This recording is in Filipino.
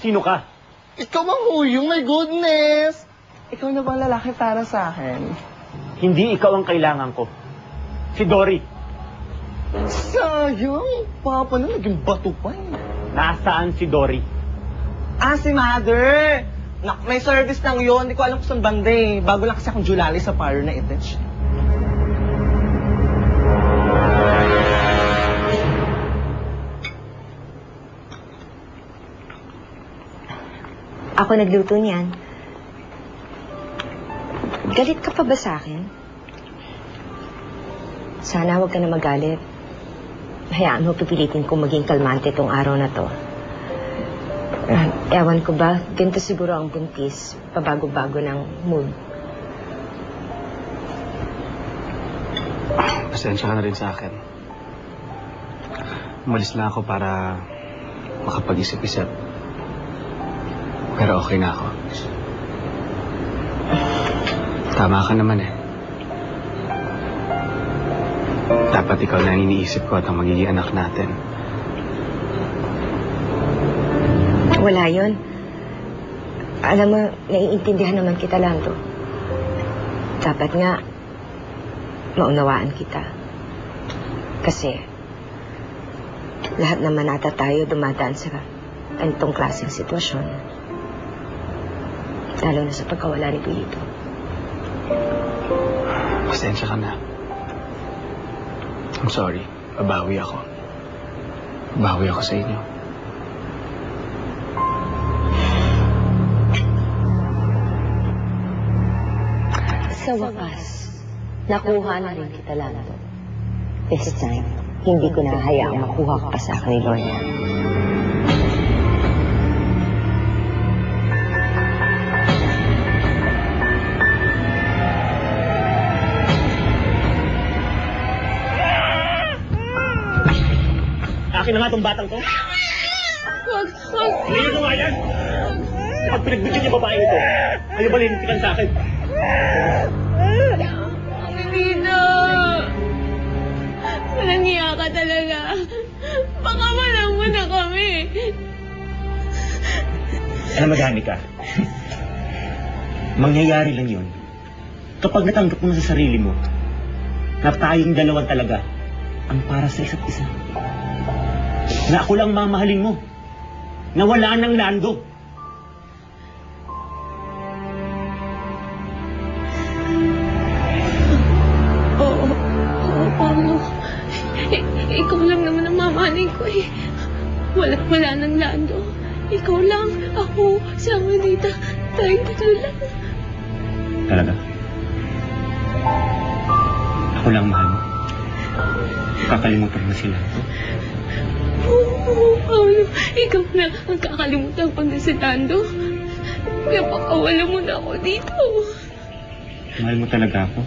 sino ka? Ikaw ang huyong, my goodness! Ikaw na bang lalaki para sa akin? Hindi ikaw ang kailangan ko. Si Dory. Sayang! Papa na naging bato pa eh. Nasaan si Dory? Ah, si Mother! May service lang yun. Hindi ko alam kung saan banda eh. Bago lang kasi akong Julali sa parlor na itich. Ako nagluto niyan. Galit ka pa ba sa akin? Sana huwag ka na magalit. Hayaan mo, pipilitin kong maging kalmante tong araw na to. Ewan ko ba, ganito siguro ang buntis, pabago-bago ng mood. Pasensya ka na rin sa akin. Umalis lang ako para makapag-isip-isip. Pero okay na ako. Tama ka naman eh. Dapat ikaw na ang iniisip ko at ang magiging anak natin. Wala yun. Alam mo, naiintindihan naman kita, Lando. Dapat nga, maunawaan kita. Kasi, lahat naman ata tayo dumadaan sa ganitong klaseng sitwasyon. Lalo na sa pagkawala ni Pilito. Pasensya ka na. I'm sorry. Babawi ako. Babawi ako sa inyo. Sa wakas, nakuha na rin kita, Lando. This time, hindi ko na hayaang makuha ka pa sa akin ni Lorna. Akin na nga itong batang to. Wag! Hindi ko nga yan. Kapag pinagbigyan niya babae ito, ayaw ba lilintikan sa akin? Pangilina! Walang hiya ka talaga. Baka walang mo na kami. Alam mo, Danica, mangyayari lang yun kapag natanggap mo na sa sarili mo na tayong dalawan talaga ang para sa isa't isa. Na ako lang mamahalin mo. Na wala ng Lando. Oo, Pablo. Ikaw lang naman ang mamahalin ko eh. Wala ng Lando. Ikaw lang, ako, si Amanita. Tayong tatlo lang. Talaga? Ako lang mahal mo. Kakalimutan mo si Lando. Oo, Paolo. Ikaw na ang kakalimutan ko na si Lando. Kaya pakawala mo na ako dito. Mahal mo talaga ako?